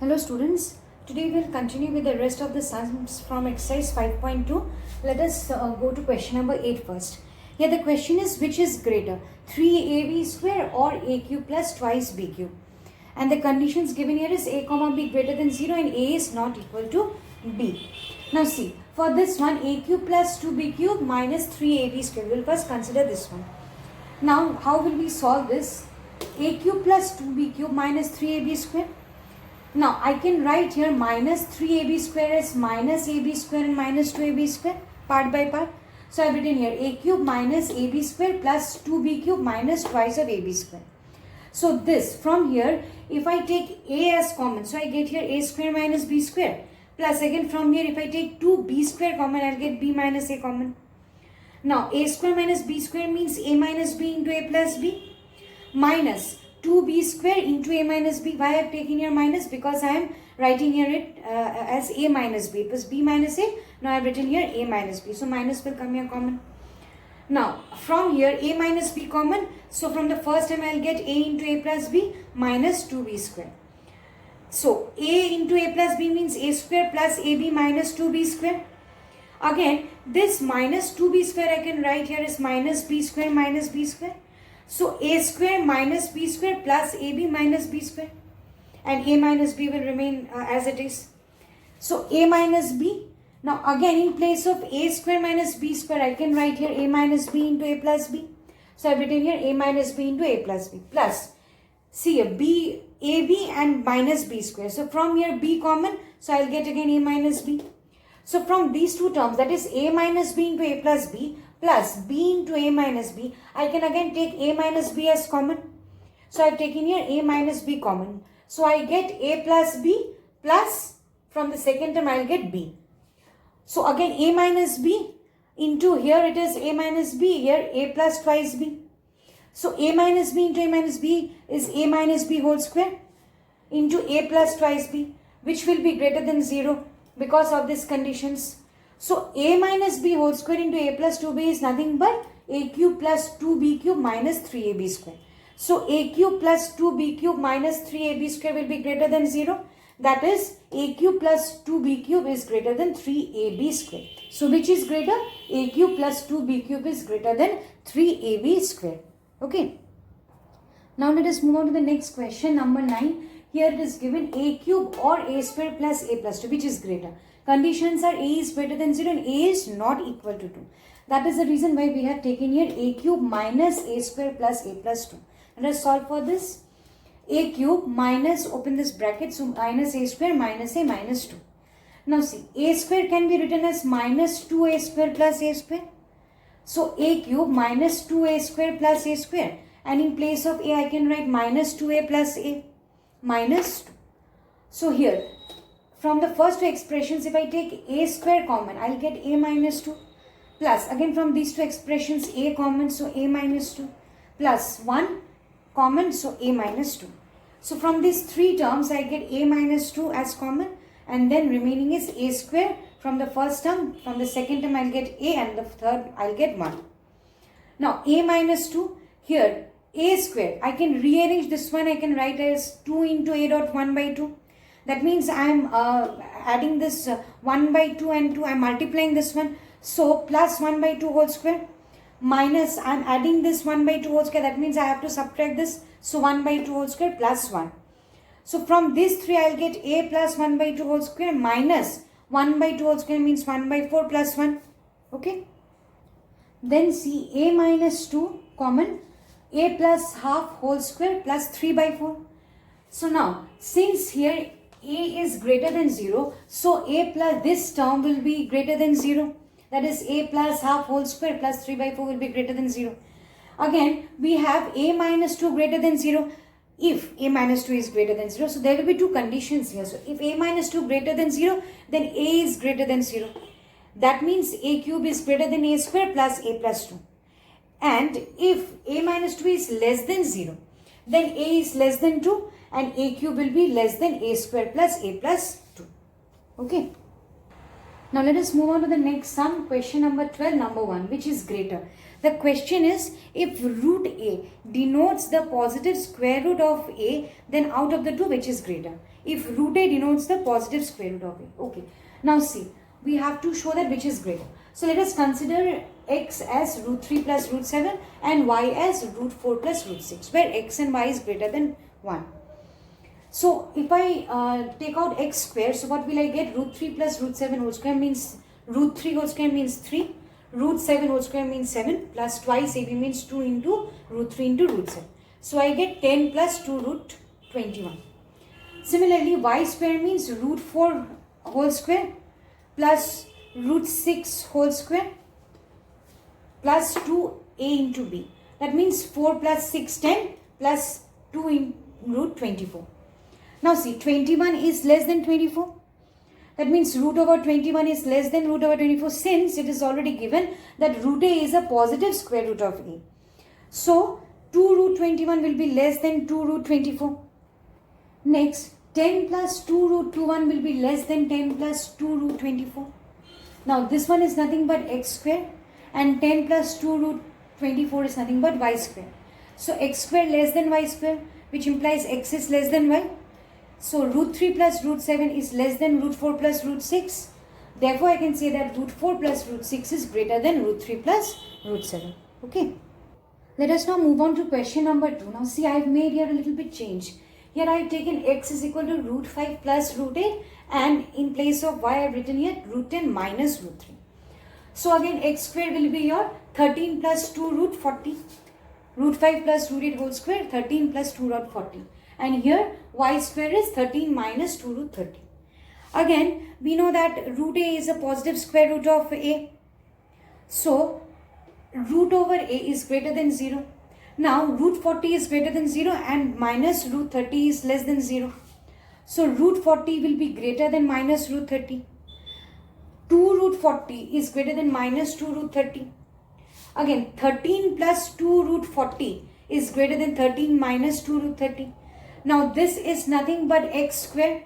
Hello students, today we will continue with the rest of the sums from exercise 5.2. Let us go to question number 8 first. Here the question is, which is greater, 3ab square or a cube plus twice b cube? And the conditions given here is a comma b greater than 0 and a is not equal to b. Now see, for this one, a cube plus 2b cube minus 3ab square. We will first consider this one. Now how will we solve this? A cube plus 2b cube minus 3ab square. Now I can write here minus 3ab square as minus ab square and minus 2ab square part by part. So I have written here a cube minus ab square plus 2b cube minus twice of ab square. So this from here, if I take a as common, so I get here a square minus b square, plus again from here if I take 2b square common, I'll get b minus a common. Now a square minus b square means a minus b into a plus b minus 2b square into a minus b. Why I have taken here minus? Because I am writing here it as a minus b. It was b minus a. Now I have written here a minus b. So minus will come here common. Now from here a minus b common. So from the first time I will get a into a plus b minus 2b square. So a into a plus b means a square plus ab minus 2b square. Again this minus 2b square I can write here as minus b square minus b square. So a square minus b square plus ab minus b square, and a minus b will remain as it is. So a minus b. Now again in place of a square minus b square I can write here a minus b into a plus b. So I have written here a minus b into a plus b plus see a b ab and minus b square. So from here b common, so I will get again a minus b. So from these two terms, that is a minus b into a plus b plus b into a minus b, I can again take a minus b as common. So I have taken here a minus b common. So I get a plus b plus from the second term I will get b. So again a minus b into here it is a minus b, here a plus twice b. So a minus b into a minus b is a minus b whole square into a plus twice b, which will be greater than 0 because of these conditions. So a minus b whole square into a plus 2b is nothing but a cube plus 2b cube minus 3ab square. So a cube plus 2b cube minus 3ab square will be greater than 0. That is a cube plus 2b cube is greater than 3ab square. So which is greater? A cube plus 2b cube is greater than 3ab square. Okay. Now let us move on to the next question, number 9. Here it is given a cube or a square plus a plus 2, which is greater. Conditions are a is greater than 0 and a is not equal to 2. That is the reason why we have taken here a cube minus a square plus a plus 2. Let us solve for this. A cube minus, open this bracket, so minus a square minus a minus 2. Now see, a square can be written as minus 2a square plus a square. So a cube minus 2a square plus a square. And in place of a I can write minus 2a plus a minus 2. So here, from the first two expressions, if I take a square common, I will get a minus 2. Plus, again from these two expressions, a common, so a minus 2. Plus 1 common, so a minus 2. So from these three terms, I get a minus 2 as common. And then remaining is a square from the first term. From the second term, I will get a, and the third, I will get 1. Now, a minus 2, here, a square. I can rearrange this one. I can write as 2 into a dot 1 by 2. That means I am adding this 1 by 2 and 2. I am multiplying this one. So plus 1 by 2 whole square minus I am adding this 1 by 2 whole square. That means I have to subtract this. So 1 by 2 whole square plus 1. So from these three I will get a plus 1 by 2 whole square minus 1 by 2 whole square means 1 by 4 plus 1. Okay. Then see a minus 2 common, a plus half whole square plus 3 by 4. So now since here a is greater than 0, so a plus this term will be greater than 0. That is a plus half whole square plus 3 by 4 will be greater than 0. Again we have a minus 2 greater than 0. If a minus 2 is greater than 0, so there will be two conditions here. So if a minus 2 greater than 0, then a is greater than 0. That means a cube is greater than a square plus a plus 2. And if a minus 2 is less than 0, then a is less than 2 and a cube will be less than a square plus a plus 2. Okay. Now let us move on to the next sum, question number 12, number 1, which is greater. The question is, if root a denotes the positive square root of a, then out of the two, which is greater? if root a denotes the positive square root of a. Okay, now see, we have to show that which is greater. So let us consider x as root 3 plus root 7 and y as root 4 plus root 6, where x and y is greater than 1. So if I take out x square, so what will I get? Root 3 plus root 7 whole square means root 3 whole square means 3. Root 7 whole square means 7 plus twice AB means 2 into root 3 into root 7. So I get 10 plus 2 root 21. Similarly, y square means root 4 whole square plus root 6 whole square plus 2a into b. That means 4 plus 6, 10 plus 2 in root 24. Now see, 21 is less than 24. That means root over 21 is less than root over 24, since it is already given that root a is a positive square root of a. So 2 root 21 will be less than 2 root 24. Next, 10 plus 2 root 21 will be less than 10 plus 2 root 24. Now this one is nothing but x square, and 10 plus 2 root 24 is nothing but y square. So x square less than y square, which implies x is less than y. So root 3 plus root 7 is less than root 4 plus root 6. Therefore, I can say that root 4 plus root 6 is greater than root 3 plus root 7. Okay. Let us now move on to question number 2. Now see, I have made here a little bit change. Here I have taken x is equal to root 5 plus root 8, and in place of y I have written here root 10 minus root 3. So again x square will be your 13 plus 2 root 40. Root 5 plus root 8 whole square, 13 plus 2 root 40. And here y square is 13 minus 2 root 30. Again, we know that root a is a positive square root of a. So root over a is greater than 0. Now root 40 is greater than 0 and minus root 30 is less than 0. So root 40 will be greater than minus root 30. 2 root 40 is greater than minus 2 root 30. Again, 13 plus 2 root 40 is greater than 13 minus 2 root 30. Now this is nothing but x square,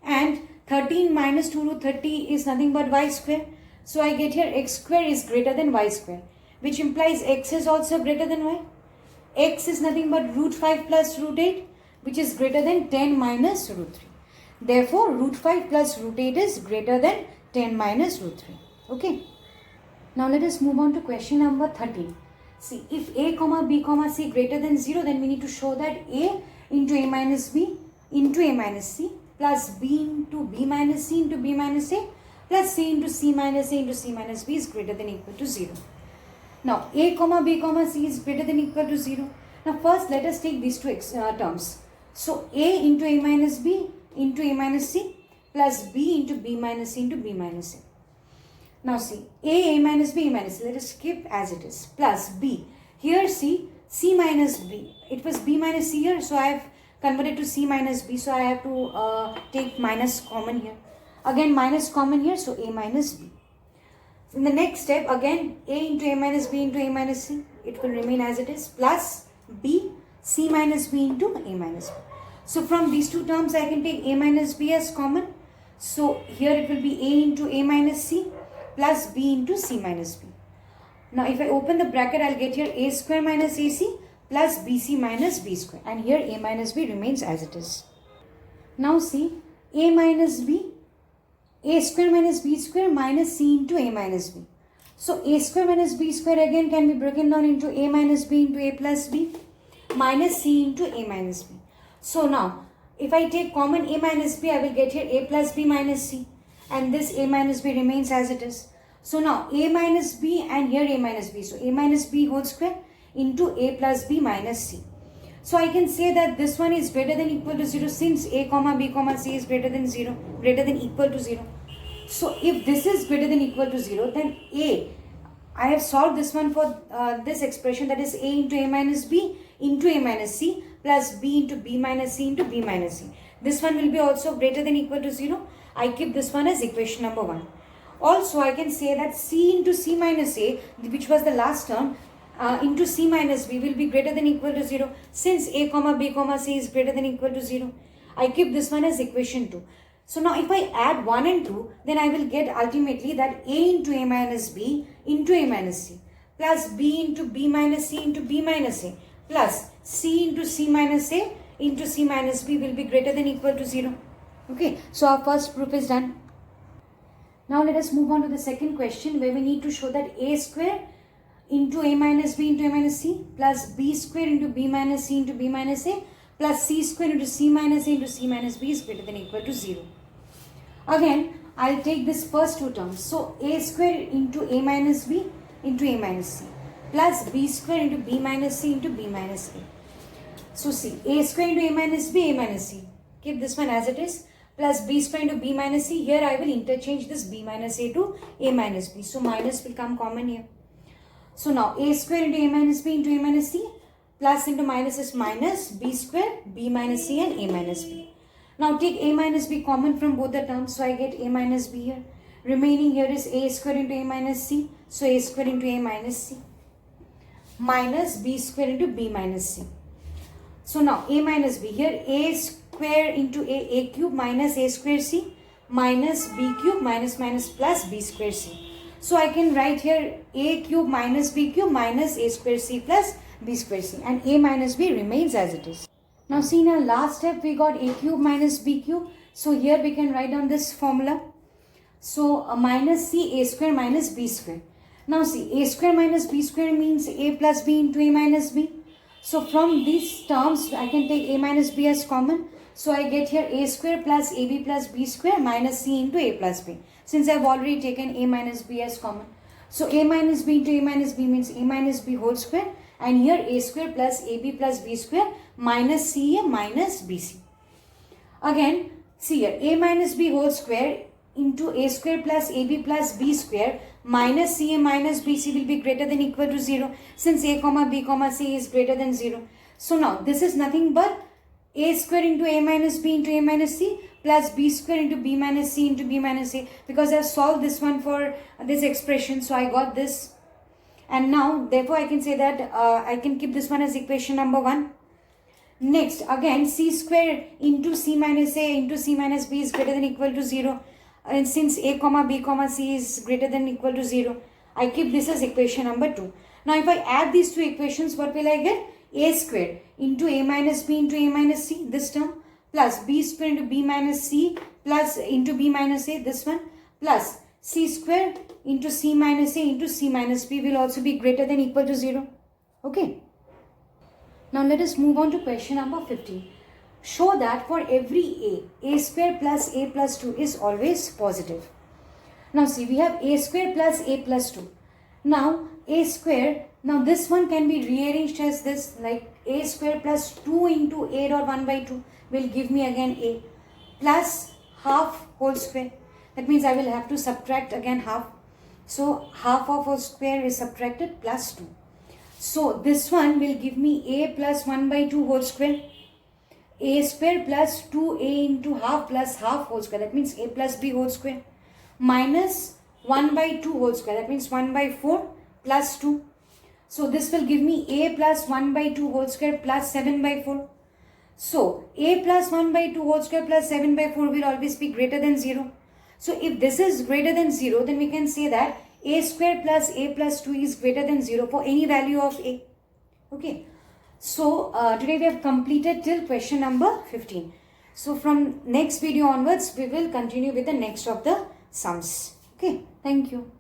and 13 minus 2 root 30 is nothing but y square. So I get here x square is greater than y square, which implies x is also greater than y. X is nothing but root 5 plus root 8, which is greater than 10 minus root 3. Therefore, root 5 plus root 8 is greater than 10 minus root 3. Okay. Now let us move on to question number 13. See, if a comma b comma c greater than 0, then we need to show that a into a minus b into a minus c plus b into b minus c into b minus a plus c into c minus a into c minus b is greater than equal to 0. Now a comma b comma c is greater than equal to 0. Now first let us take these two terms. So a into a minus b into a minus c plus b into b minus c into b minus a. Now see, a minus b, a minus c, let us keep as it is, plus b. Here see, c minus b. It was b minus c here, so I have converted to c minus b, so I have to take minus common here. Again minus common here, so a minus b. In the next step, again a into a minus b into a minus c, it will remain as it is, plus b, c minus b into a minus b. So from these two terms, I can take a minus b as common. So here it will be a into a minus c plus b into c minus b. Now if I open the bracket, I'll get here a square minus ac plus bc minus b square, and here a minus b remains as it is. Now see, a minus b, a square minus b square minus c into a minus b. So a square minus b square again can be broken down into a minus b into a plus b minus c into a minus b. So now if I take common a minus b, I will get here a plus b minus c, and this a minus b remains as it is. So now a minus b and here a minus b. So a minus b whole square into a plus b minus c. So I can say that this one is greater than equal to 0, since a comma b comma c is greater than 0, greater than equal to 0. So if this is greater than equal to 0, then I have solved this one for this expression, that is a into a minus b into a minus c plus b into b minus c into b minus c. This one will be also greater than equal to 0. I keep this one as equation number 1. Also, I can say that c into c minus a, which was the last term, into c minus b will be greater than equal to 0, since a comma b comma c is greater than equal to 0. I keep this one as equation 2. So now if I add 1 and 2, then I will get ultimately that a into a minus b into a minus c plus b into b minus c into b minus a plus c into c minus a into c minus b will be greater than equal to 0. Okay, so our first proof is done. Now let us move on to the second question, where we need to show that a square into a minus b into a minus c plus b square into b minus c into b minus a plus c square into c minus a into c minus b is greater than equal to 0. Again, I'll take this first two terms. So a square into a minus b into a minus c plus b square into b minus c into b minus a. So see, a square into a minus c. Keep this one as it is. Plus b square into b minus c. Here I will interchange this b minus a to a minus b. So minus will come common here. So now a square into a minus b into a minus c. Plus into minus is minus b square, b minus c and a minus b. Now take a minus b common from both the terms. So I get a minus b here. Remaining here is a square into a minus c. So a square into a minus c. Minus b square into b minus c. So now a minus b here, a square into a cube minus a square c minus b cube minus plus b square c. So I can write here a cube minus b cube minus a square c plus b square c, and a minus b remains as it is. Now see, in our last step we got a cube minus b cube. So here we can write down this formula. So minus c a square minus b square. Now see, a square minus b square means a plus b into a minus b. So from these terms, I can take a minus b as common. So I get here a square plus ab plus b square minus c into a plus b. Since I have already taken a minus b as common. So a minus b into a minus b means a minus b whole square. And here a square plus ab plus b square minus c minus bc. Again, see here, a minus b whole square into a square plus ab plus b square minus c minus bc will be greater than equal to 0, since a comma b comma c is greater than 0. So now this is nothing but a square into a minus b into a minus c plus b square into b minus c into b minus a, because I have solved this one for this expression. So I got this, and now therefore I can say that I can keep this one as equation number 1. Next, again, c square into c minus a into c minus b is greater than equal to 0. And since a comma b comma c is greater than equal to 0, I keep this as equation number 2. Now if I add these two equations, what will I get? A square into a minus b into a minus c, this term, plus b square into b minus c plus into b minus a, this one, plus c square into c minus a into c minus b will also be greater than equal to 0. Okay. Now let us move on to question number 15. Show that for every a square plus a plus 2 is always positive. Now see, we have a square plus a plus 2. Now a square, now this one can be rearranged as this, like a square plus 2 into a dot 1 by 2 will give me again a plus half whole square. That means I will have to subtract again half. So half of a square is subtracted plus 2. So this one will give me a plus 1 by 2 whole square. A square plus 2a into half plus half whole square, that means a plus b whole square, minus 1 by 2 whole square, that means 1 by 4 plus 2. So this will give me a plus 1 by 2 whole square plus 7 by 4. So a plus 1 by 2 whole square plus 7 by 4 will always be greater than 0. So if this is greater than 0, then we can say that a square plus a plus 2 is greater than 0 for any value of a. Okay. So today we have completed till question number 15. So from next video onwards, we will continue with the next of the sums. Okay, thank you.